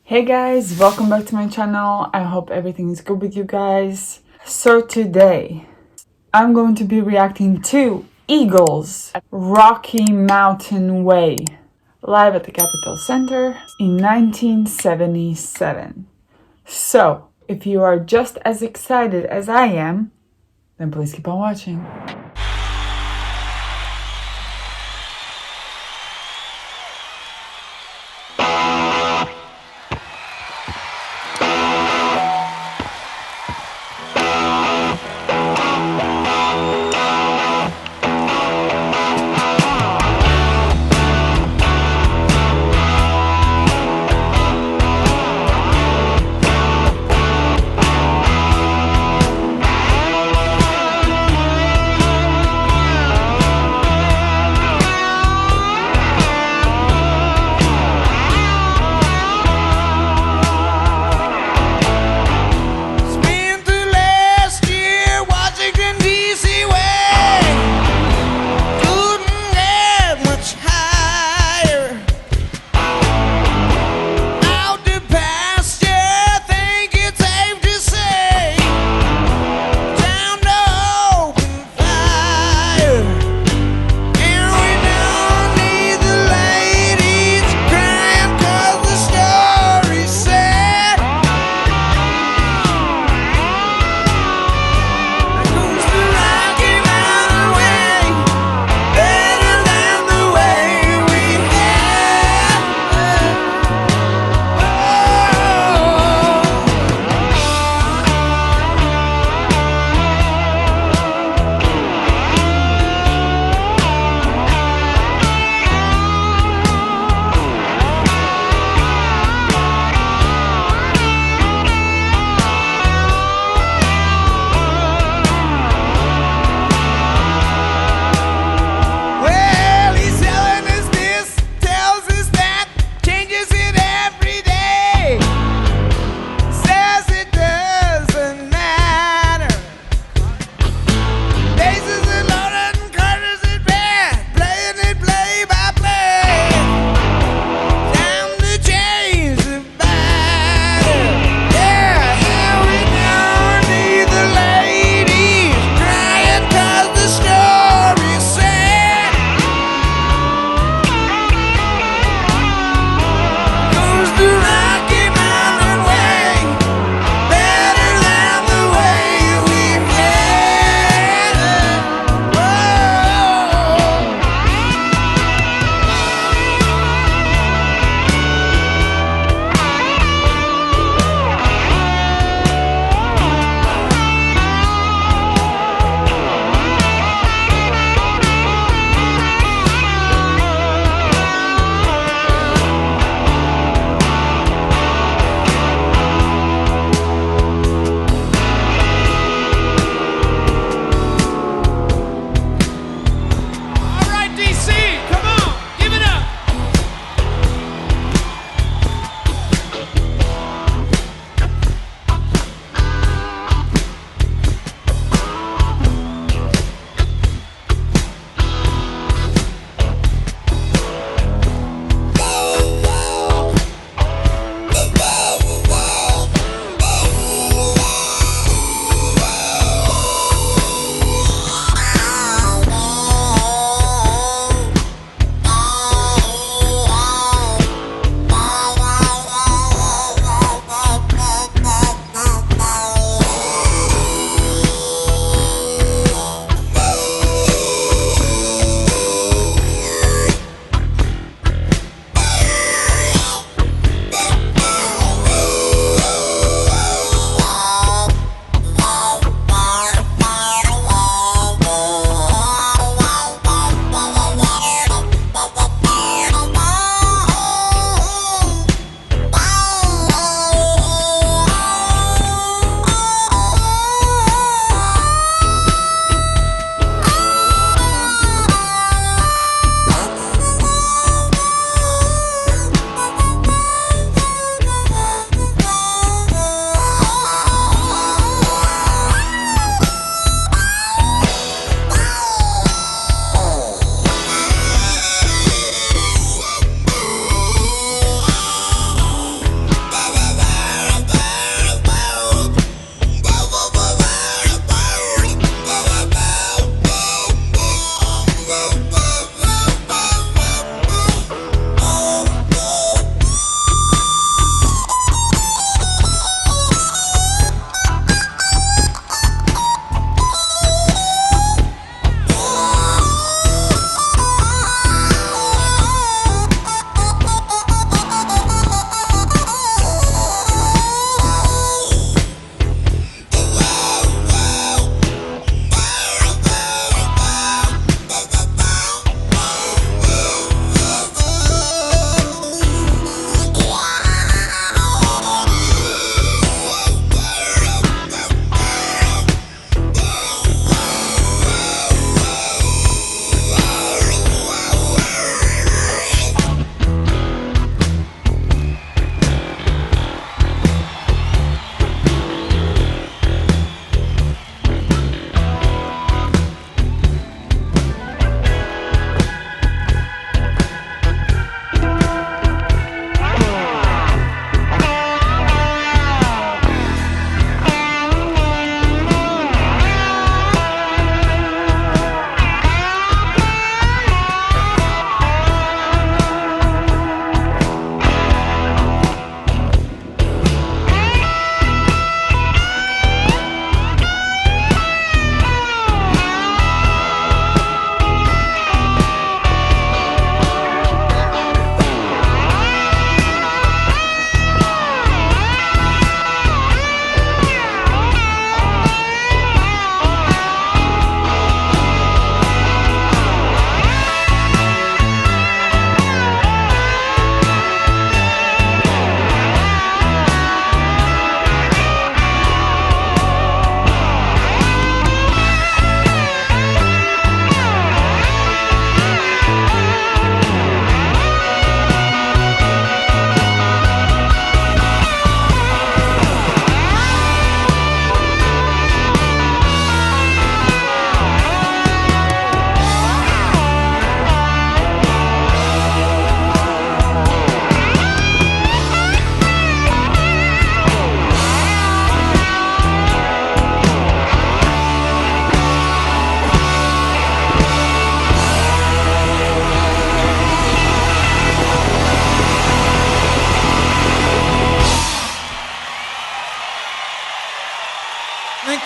Hey guys, welcome back to my channel. I hope everything is good with you guys. So today, I'm going to be reacting to Eagles Rocky Mountain Way, live at the Capitol Center in 1977. So, if you are just as excited as I am, then please keep on watching.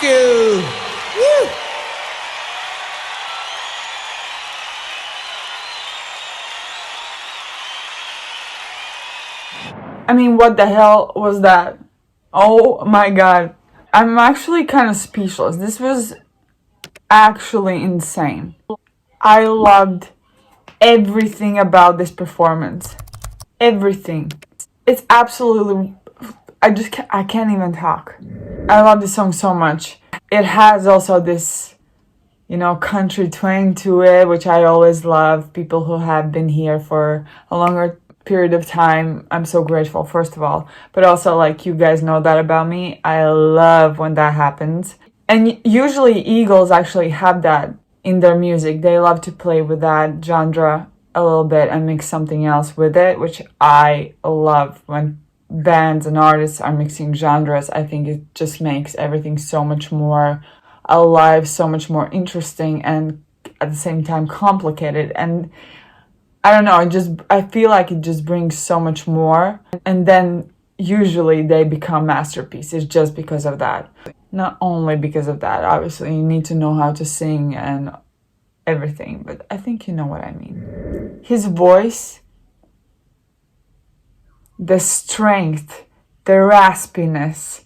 you. Woo. I mean, what the hell was that? Oh my god. I'm actually kind of speechless. This was actually insane. I loved everything about this performance. Everything. It's absolutely... I can't even talk. I love this song so much. It has also this, you know, country twang to it, which I always love. People who have been here for a longer period of time, I'm so grateful, first of all. But also, like, you guys know that about me. I love when that happens. And usually Eagles actually have that in their music. They love to play with that genre a little bit and mix something else with it, which I love. When bands and artists are mixing genres, I think it just makes everything so much more alive, so much more interesting, and at the same time complicated. And I don't know, I feel like it just brings so much more. And then usually they become masterpieces just because of that. Not only because of that, obviously you need to know how to sing and everything, but I think you know what I mean. His voice, the strength, the raspiness,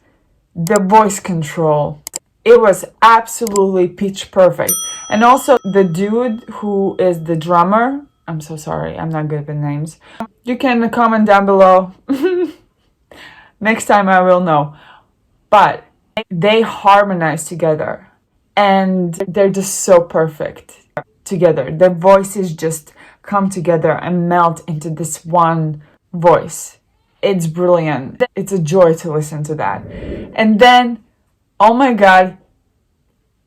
the voice control, it was absolutely pitch perfect. And also the dude who is the drummer, I'm so sorry, I'm not good with names. You can comment down below. Next time I will know. But they harmonize together and they're just so perfect together. Their voices just come together and melt into this one voice. It's brilliant. It's a joy to listen to that. And then, oh my god,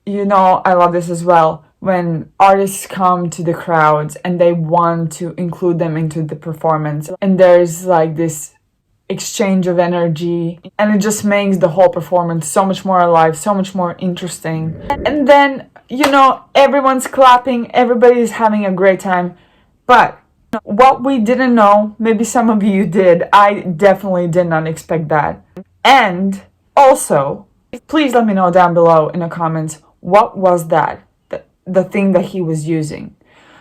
you know, I love this as well. When artists come to the crowds and they want to include them into the performance, and there's like this exchange of energy, and it just makes the whole performance so much more alive, so much more interesting. And then, you know, everyone's clapping, everybody's having a great time. But what we didn't know, maybe some of you did, I definitely did not expect that. And also, please let me know down below in the comments, what was that? The thing that he was using.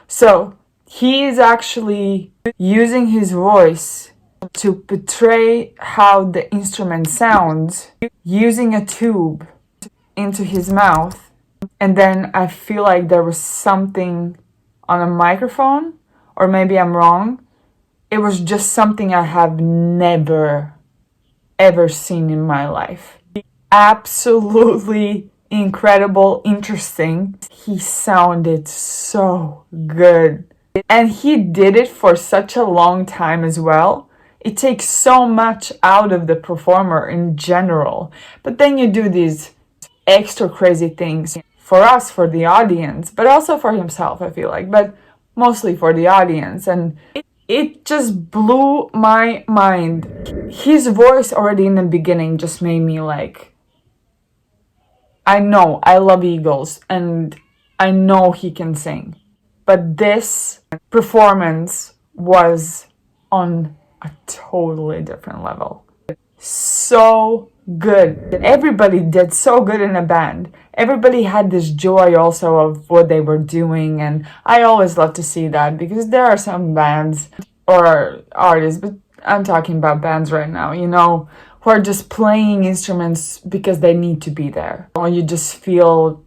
So he is actually using his voice to portray how the instrument sounds, using a tube into his mouth. And then I feel like there was something on a microphone, or maybe I'm wrong. It was just something I have never ever seen in my life. Absolutely incredible, interesting. He sounded so good. And he did it for such a long time as well. It takes so much out of the performer in general. But then you do these extra crazy things for us, for the audience, but also for himself, I feel like, but mostly for the audience. And it just blew my mind. His voice already in the beginning just made me like, I know I love Eagles and I know he can sing, but this performance was on a totally different level. So good. Everybody did so good in a band. Everybody had this joy also of what they were doing, and I always love to see that, because there are some bands or artists, but I'm talking about bands right now, you know, who are just playing instruments because they need to be there. Or you just feel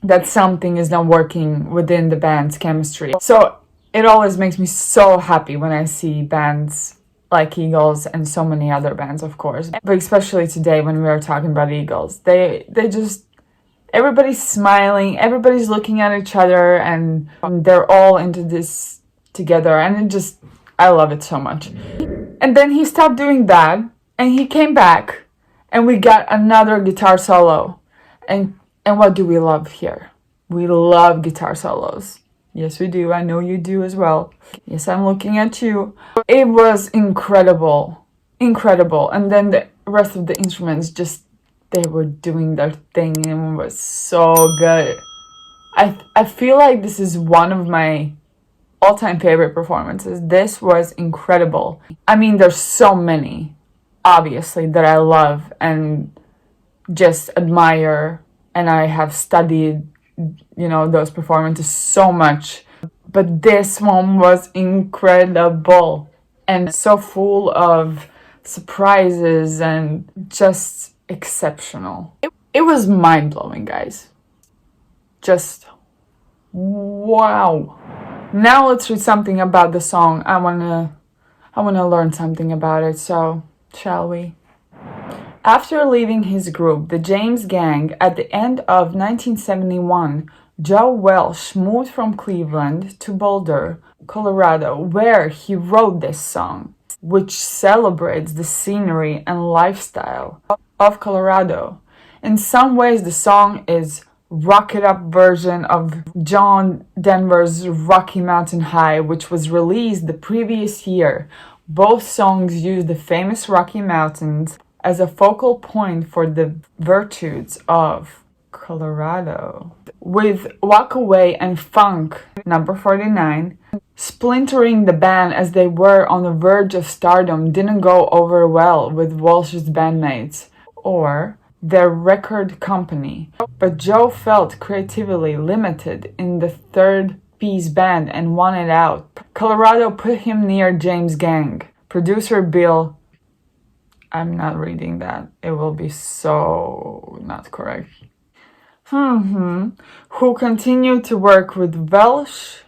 that something is not working within the band's chemistry. So it always makes me so happy when I see bands like Eagles and so many other bands, of course. But especially today when we are talking about Eagles, they just, everybody's smiling, everybody's looking at each other, and they're all into this together. And it just, I love it so much. And then he stopped doing that. And he came back, and we got another guitar solo. And what do we love here? We love guitar solos. Yes, we do. I know you do as well. Yes, I'm looking at you. It was incredible. Incredible. And then the rest of the instruments just, they were doing their thing, and it was so good. I feel like this is one of my all-time favorite performances. This was incredible. I mean, there's so many, obviously, that I love and just admire and I have studied, those performances so much. But this one was incredible and so full of surprises and just exceptional. It was mind-blowing, guys. Just wow. Now let's read something about the song. I wanna learn something about it, so shall we? After leaving his group, the James Gang, at the end of 1971, Joe Welsh moved from Cleveland to Boulder, Colorado, where he wrote this song, which celebrates the scenery and lifestyle of Colorado. In some ways, the song is rocket up version of John Denver's Rocky Mountain High, which was released the previous year. Both songs use the famous Rocky Mountains as a focal point for the virtues of Colorado. With Walk Away and Funk, number 49, splintering the band as they were on the verge of stardom didn't go over well with Walsh's bandmates or their record company, but Joe felt creatively limited in the third-piece band and wanted out. Colorado put him near James Gang. Producer Bill, I'm not reading that, it will be so not correct, who continued to work with Welsh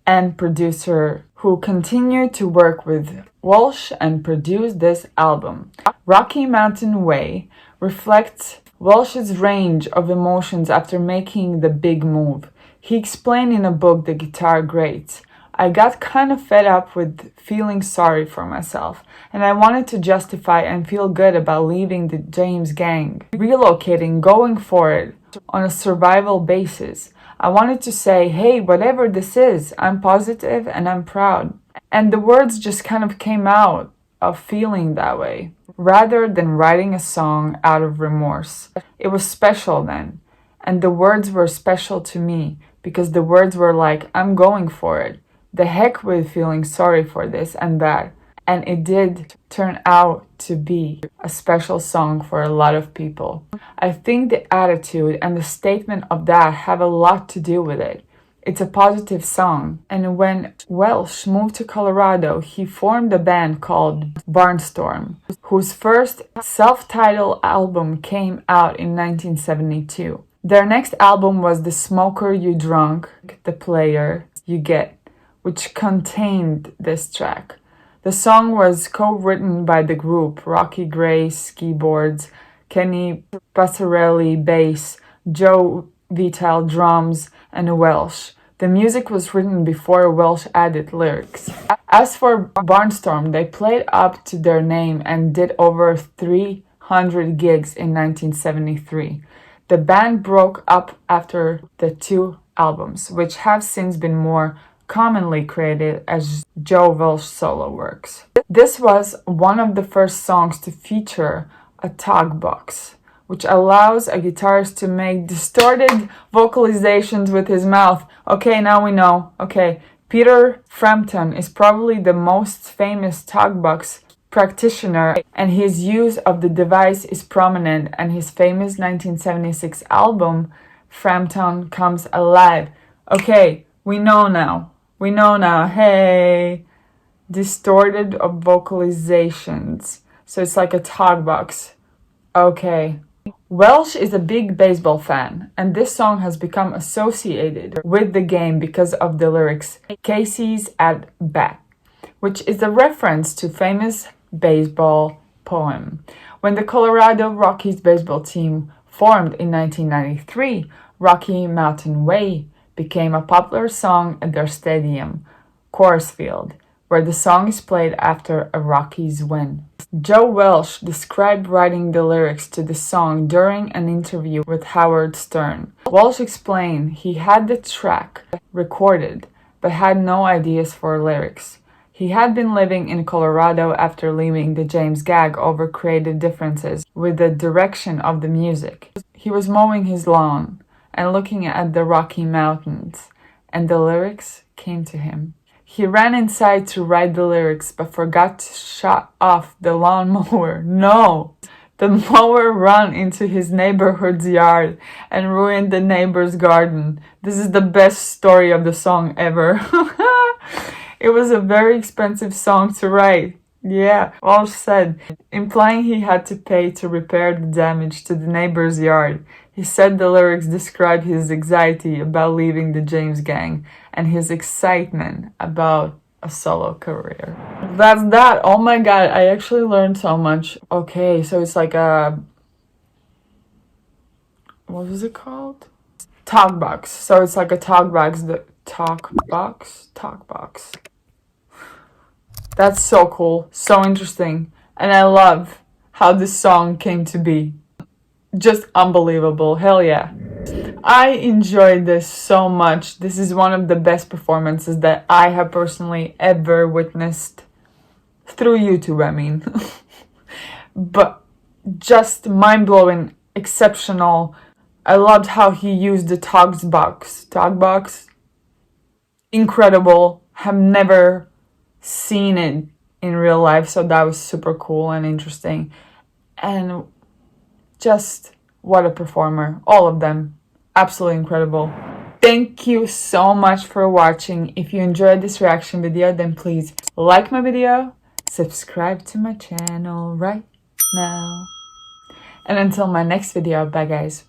and producer who continued to work with Walsh and produced this album. Rocky Mountain Way reflects Welsh's range of emotions after making the big move. He explained in a book, The Guitar Greats, I got kind of fed up with feeling sorry for myself, and I wanted to justify and feel good about leaving the James Gang, relocating, going for it on a survival basis. I wanted to say, hey, whatever this is, I'm positive and I'm proud. And the words just kind of came out of feeling that way, rather than writing a song out of remorse. It was special then, and the words were special to me, because the words were like, I'm going for it. The heck with feeling sorry for this and that. And it did turn out to be a special song for a lot of people. I think the attitude and the statement of that have a lot to do with it. It's a positive song. And when Welsh moved to Colorado, he formed a band called Barnstorm, whose first self-titled album came out in 1972. Their next album was The Smoker You Drunk, The Player You Get, which contained this track. The song was co-written by the group Rocky Grace keyboards, Kenny Passarelli bass, Joe Vitale drums, and Welsh. The music was written before Welsh added lyrics. As for Barnstorm, they played up to their name and did over 300 gigs in 1973. The band broke up after the two albums, which have since been more commonly credited as Joe Welsh solo works. This was one of the first songs to feature a talk box, which allows a guitarist to make distorted vocalizations with his mouth. Okay, now we know. Okay, Peter Frampton is probably the most famous talk box practitioner, and his use of the device is prominent, and his famous 1976 album, Frampton Comes Alive. Okay, we know now. Hey, distorted vocalizations. So it's like a talk box. Okay. Welsh is a big baseball fan, and this song has become associated with the game because of the lyrics Casey's at bat, which is a reference to famous baseball poem. When the Colorado Rockies baseball team formed in 1993, Rocky Mountain Way became a popular song at their stadium, Coors Field, where the song is played after a Rockies win. Joe Welsh described writing the lyrics to the song during an interview with Howard Stern. Welsh explained he had the track recorded, but had no ideas for lyrics. He had been living in Colorado after leaving the James Gang over creative differences with the direction of the music. He was mowing his lawn and looking at the Rocky Mountains, and the lyrics came to him. He ran inside to write the lyrics, but forgot to shut off the lawnmower. No! The mower ran into his neighborhood's yard and ruined the neighbor's garden. This is the best story of the song ever. It was a very expensive song to write. Yeah, well said. Implying he had to pay to repair the damage to the neighbor's yard. He said the lyrics describe his anxiety about leaving the James gang and his excitement about a solo career. That's that. Oh my god, I actually learned so much. Okay, so it's like a... what was it called? Talk box. So it's like a talk box. The talk box? Talk box. That's so cool. So interesting. And I love how this song came to be. Just unbelievable. Hell yeah. I enjoyed this so much. This is one of the best performances that I have personally ever witnessed through YouTube, I mean. But just mind-blowing, exceptional. I loved how he used the talk box. Talk box? Incredible. Have never seen it in real life, so that was super cool and interesting. And just what a performer. All of them. Absolutely incredible. Thank you so much for watching. If you enjoyed this reaction video, then please like my video, subscribe to my channel right now. And until my next video, bye guys.